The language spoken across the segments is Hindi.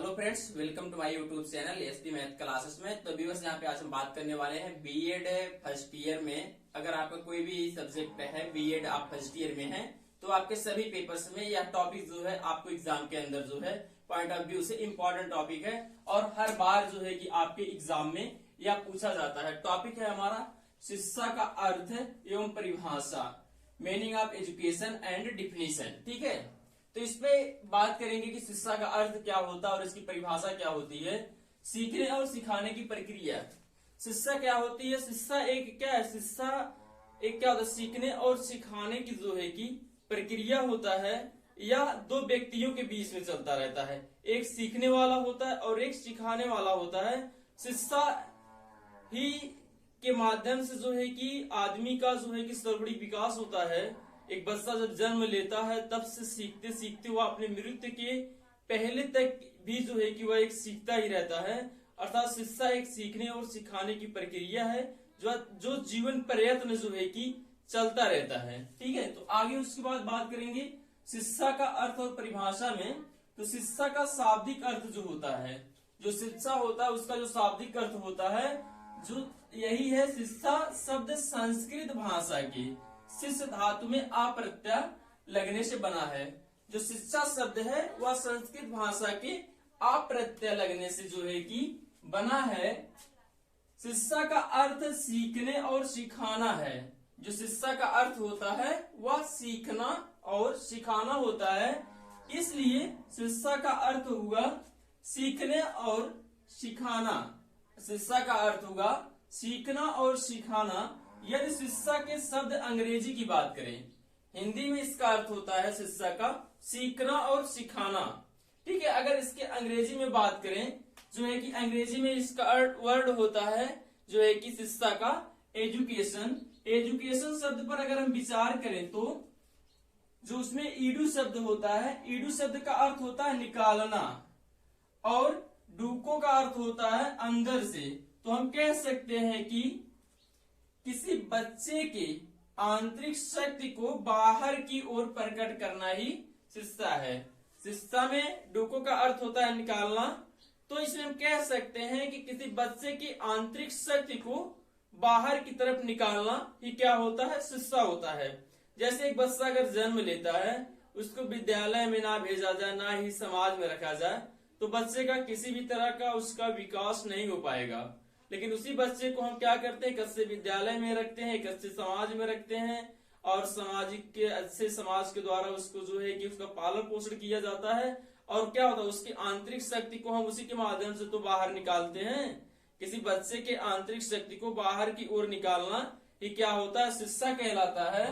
Hello friends, welcome to my YouTube channel ST math classes में। तो व्यूअर्स, यहाँ पे आज हम बात करने वाले हैं बीएड फर्स्ट ईयर में। अगर आपका कोई भी सब्जेक्ट है बीएड, आप फर्स्ट ईयर में हैं, तो आपके सभी पेपर्स में यह टॉपिक जो है आपको एग्जाम के अंदर जो है पॉइंट ऑफ व्यू से इम्पोर्टेंट टॉपिक है और हर बार जो है कि आपके एग्जाम में यह पूछा जाता है। टॉपिक है हमारा शिक्षा का अर्थ एवं परिभाषा, meaning of education and definition. ठीक है, तो इस पे बात करेंगे कि शिक्षा का अर्थ क्या होता है और इसकी परिभाषा क्या होती है। सीखने और सिखाने की प्रक्रिया, शिक्षा क्या होती है? शिक्षा एक क्या है? शिक्षा एक क्या होता है? सीखने और सिखाने की जो है कि प्रक्रिया होता है, या दो व्यक्तियों के बीच में चलता रहता है। एक सीखने वाला होता है और एक सिखाने वाला होता है। शिक्षा ही के माध्यम से जो है कि आदमी का जो है कि सर्वांगीण विकास होता है। एक बच्चा जब जन्म लेता है तब से सीखते सीखते वह अपने मृत्यु के पहले तक भी जो है कि वह एक सीखता ही रहता है। अर्थात शिक्षा एक सीखने और सिखाने की प्रक्रिया है जो जीवन प्रयत्न जो है कि चलता रहता है। ठीक है, तो आगे उसके बाद बात करेंगे शिक्षा का अर्थ और परिभाषा में। तो शिक्षा का शाब्दिक अर्थ जो होता है, जो शिक्षा होता है उसका जो शाब्दिक अर्थ होता है, जो यही है शिक्षा शब्द संस्कृत भाषा की शिष्य धातु में आ प्रत्यय लगने से बना है। जो शिक्षा शब्द है वह संस्कृत भाषा के आ प्रत्यय लगने से जो है कि बना है। शिक्षा का अर्थ सीखने और सिखाना है। जो शिक्षा का अर्थ होता है वह सीखना और सिखाना होता है, इसलिए शिक्षा का अर्थ होगा सीखने और सिखाना। शिक्षा का अर्थ होगा सीखना और सिखाना। यदि शिक्षा के शब्द अंग्रेजी की बात करें, हिंदी में इसका अर्थ होता है शिक्षा का सीखना और सिखाना। ठीक है, अगर इसके अंग्रेजी में बात करें जो है कि अंग्रेजी में इसका वर्ड होता है जो है कि शिक्षा का एजुकेशन। एजुकेशन शब्द पर अगर हम विचार करें तो जो उसमें ईडू शब्द होता है, ईडू शब्द का अर्थ होता है निकालना और डूको का अर्थ होता है अंदर से। तो हम कह सकते हैं कि किसी बच्चे के आंतरिक शक्ति को बाहर की ओर प्रकट करना ही शिक्षा है। शिक्षा में डूको का अर्थ होता है निकालना, तो इसमें हम कह सकते हैं कि किसी बच्चे की आंतरिक शक्ति को बाहर की तरफ निकालना ही क्या होता है? शिक्षा होता है। जैसे एक बच्चा अगर जन्म लेता है, उसको विद्यालय में ना भेजा जाए ना ही समाज में रखा जाए, तो बच्चे का किसी भी तरह का उसका विकास नहीं हो पाएगा। लेकिन उसी बच्चे को हम क्या करते हैं? कच्चे विद्यालय में रखते हैं, कच्चे समाज में रखते हैं और सामाजिक के अच्छे समाज के द्वारा उसको जो है कि उसका पालन पोषण किया जाता है। और क्या होता है? उसकी आंतरिक शक्ति को हम उसी के माध्यम से तो बाहर निकालते हैं। किसी बच्चे के आंतरिक शक्ति को बाहर की ओर निकालना ये क्या होता है? शिक्षा कहलाता है।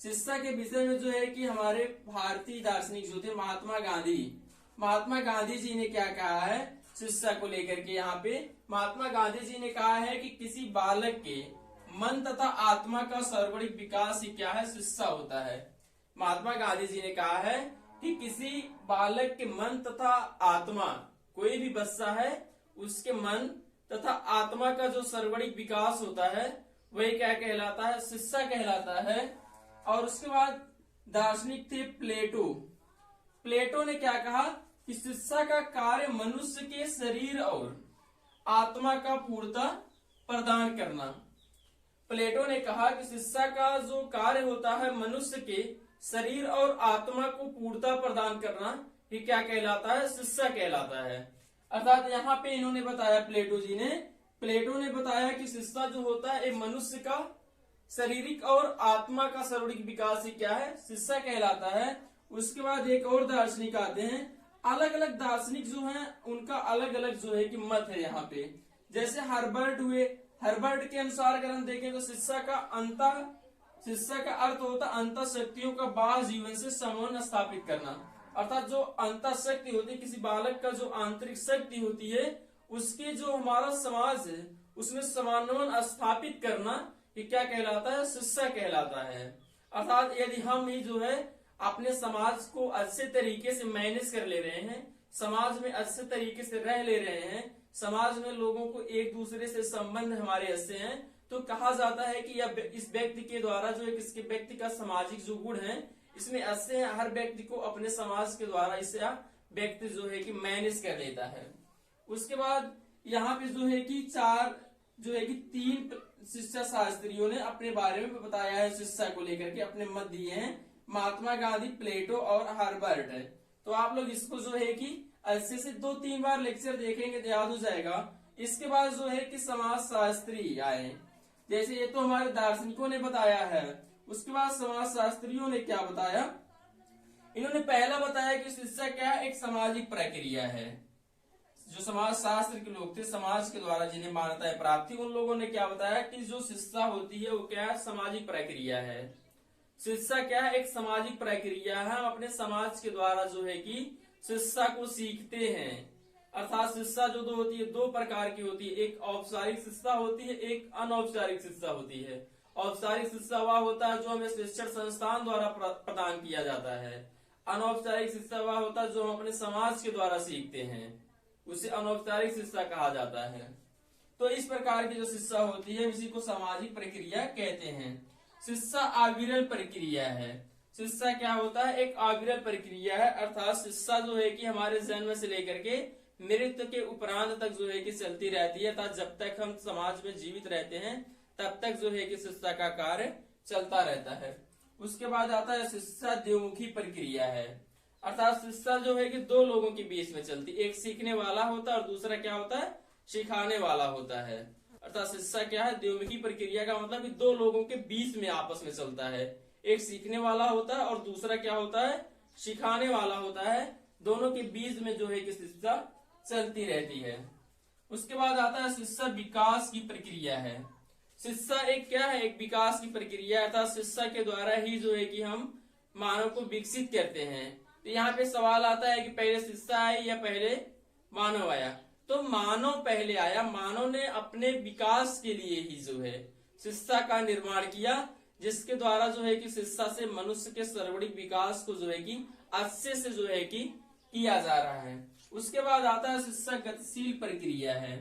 शिक्षा के विषय में जो है कि हमारे भारतीय दार्शनिक जो थे महात्मा गांधी जी ने क्या कहा है शिक्षा को लेकर के? यहाँ पे महात्मा गांधी जी ने कहा है कि किसी बालक के मन तथा आत्मा का सर्वांगीण विकास ही क्या है? शिक्षा होता है। महात्मा गांधी जी ने कहा है कि किसी बालक के मन तथा आत्मा, कोई भी बच्चा है उसके मन तथा आत्मा का जो सर्वांगीण विकास होता है वही क्या कहलाता है? शिक्षा कहलाता है। और उसके बाद दार्शनिक थे प्लेटो। प्लेटो ने क्या कहा कि शिक्षा का कार्य मनुष्य के शरीर और आत्मा का पूर्णता प्रदान करना। प्लेटो ने कहा कि शिक्षा का जो कार्य होता है मनुष्य के शरीर और आत्मा को पूर्णता प्रदान करना, ये क्या कहलाता है? शिक्षा कहलाता है। अर्थात यहाँ पे इन्होंने बताया, प्लेटो ने बताया कि शिक्षा जो होता है मनुष्य का शारीरिक और आत्मा का सर्वांगीण विकास ही क्या है? शिक्षा कहलाता है। उसके बाद एक और दार्शनिक आते हैं। अलग अलग दार्शनिक जो हैं उनका अलग अलग जो है कि मत है यहाँ पे। जैसे हर्बर्ट हुए, हर्बर्ट के अनुसार अगर हम देखें तो शिक्षा का अर्थ होता है अंतः शक्तियों का बाह्य जीवन से समन्वय स्थापित करना। अर्थात जो अंतः शक्ति होती है, किसी बालक का जो आंतरिक शक्ति होती है, उसके जो हमारा समाज है उसमें समन्वय स्थापित करना, ये क्या कहलाता है? शिक्षा कहलाता है। अर्थात यदि हम ही जो है अपने समाज को अच्छे तरीके से मैनेज कर ले रहे हैं, समाज में अच्छे तरीके से रह ले रहे हैं, समाज में लोगों को एक दूसरे से संबंध हमारे अच्छे हैं, तो कहा जाता है कि इस व्यक्ति के द्वारा जो है इसके व्यक्ति का सामाजिक जो गुण है इसमें अच्छे हैं। हर व्यक्ति को अपने समाज के द्वारा इससे व्यक्ति जो है कि मैनेज कर लेता है। उसके बाद यहाँ पे जो है कि तीन शिक्षा शास्त्रियों ने अपने बारे में बताया है, शिक्षा को लेकर के अपने मत दिए हैं, महात्मा गांधी, प्लेटो और हर्बर्ट। तो आप लोग इसको जो है कि अच्छे से 2-3 बार लेक्चर देखेंगे तो याद हो जाएगा। इसके बाद जो है कि समाज शास्त्री आए, जैसे ये तो हमारे दार्शनिकों ने बताया है। उसके बाद समाज शास्त्रियों ने क्या बताया, इन्होंने पहला बताया कि शिक्षा क्या है, एक सामाजिक प्रक्रिया है। जो समाज शास्त्र के लोग थे, समाज के द्वारा जिन्हें मान्यताएं प्राप्त थी, उन लोगों ने क्या बताया कि जो शिक्षा होती है वो क्या है, सामाजिक प्रक्रिया है। शिक्षा क्या है, एक सामाजिक प्रक्रिया है। हम अपने समाज के द्वारा जो है कि शिक्षा को सीखते हैं। अर्थात शिक्षा जो होती है 2 प्रकार की होती है, एक औपचारिक शिक्षा होती है, एक अनौपचारिक शिक्षा होती है। औपचारिक शिक्षा वह होता है जो हमें शिक्षण संस्थान द्वारा प्रदान किया जाता है। अनौपचारिक शिक्षा वह होता है जो हम अपने समाज के द्वारा सीखते हैं, उसे अनौपचारिक शिक्षा कहा जाता है। तो इस प्रकार की जो शिक्षा होती है इसी को सामाजिक प्रक्रिया कहते हैं। शिक्षा आविरल प्रक्रिया है। शिक्षा क्या होता है, एक आविरल प्रक्रिया है। अर्थात शिक्षा जो है कि हमारे जन्म से लेकर के मृत्यु के उपरांत तक जो है कि चलती रहती है। अर्थात जब तक हम समाज में जीवित रहते हैं तब तक जो है कि शिक्षा का कार्य चलता रहता है। उसके बाद आता है शिक्षा द्विमुखी प्रक्रिया है। अर्थात शिक्षा जो है कि 2 लोगों के बीच में चलती, एक सीखने वाला होता है और दूसरा क्या होता है, सिखाने वाला होता है। अर्थात शिक्षा क्या है, द्विमुखी प्रक्रिया का मतलब कि 2 लोगों के बीच में आपस में चलता है। एक सीखने वाला होता है और दूसरा क्या होता है, सिखाने वाला होता है। दोनों के बीच में जो है कि शिक्षा चलती रहती है। उसके बाद आता है शिक्षा विकास की प्रक्रिया है। शिक्षा एक क्या है, एक विकास की प्रक्रिया है। अर्थात शिक्षा के द्वारा ही जो है कि हम मानव को विकसित करते हैं। तो यहाँ पे सवाल आता है कि पहले शिक्षा आई या पहले मानव आया। तो मानव पहले आया। मानव ने अपने विकास के लिए ही जो है शिक्षा का निर्माण किया, जिसके द्वारा जो है कि शिक्षा से मनुष्य के सर्वांगीण विकास को जो है कि अच्छे से जो है कि किया जा रहा है। उसके बाद आता है शिक्षा गतिशील प्रक्रिया है।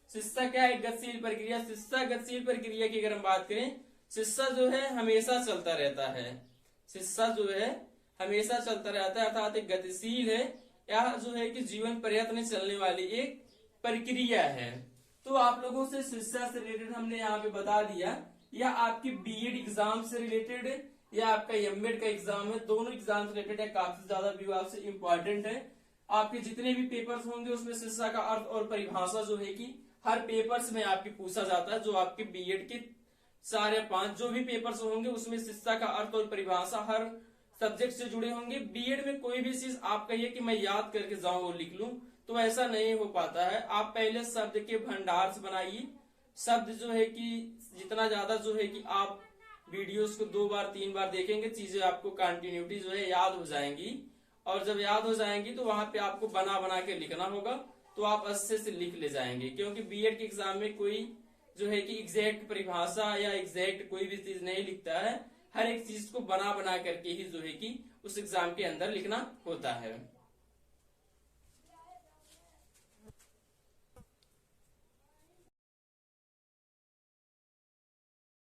शिक्षा क्या है, गतिशील प्रक्रिया। शिक्षा गतिशील प्रक्रिया की अगर हम बात करें, शिक्षा जो है हमेशा चलता रहता है। शिक्षा जो है हमेशा चलता रहता है, अर्थात एक गतिशील है। यह जो है कि जीवन पर्यंत में चलने वाली एक प्रक्रिया है। तो आप लोगों से शिक्षा से रिलेटेड हमने यहाँ पे बता दिया। या आपकी बीएड एग्जाम से रिलेटेड है या आपका एमएड का एग्जाम है, दोनों एग्जाम से रिलेटेड है। काफी ज्यादा व्यू आपसे इंपॉर्टेंट है। आपके जितने भी पेपर्स होंगे उसमें शिक्षा का अर्थ और परिभाषा जो है कि हर पेपर्स में आपकी पूछा जाता है। जो आपके बीएड के 4 या 5 जो भी पेपर्स होंगे उसमें शिक्षा का अर्थ और परिभाषा हर सब्जेक्ट से जुड़े होंगे। बीएड में कोई भी चीज आप कहिए कि मैं याद करके जाऊं और लिख लूं, तो ऐसा नहीं हो पाता है। आप पहले शब्द के भंडार से बनाइए। शब्द जो है कि जितना ज्यादा जो है कि आप वीडियोस को 2 बार 3 बार देखेंगे, चीजें आपको कंटिन्यूटी जो है याद हो जाएंगी। और जब याद हो जाएंगी तो वहां पे आपको बना बना के लिखना होगा, तो आप अच्छे से लिख ले जाएंगे। क्योंकि बीएड के एग्जाम में कोई जो है कि एग्जैक्ट परिभाषा या एग्जैक्ट कोई भी चीज नहीं लिखता है। हर एक चीज को बना बना करके ही जो है कि उस एग्जाम के अंदर लिखना होता है।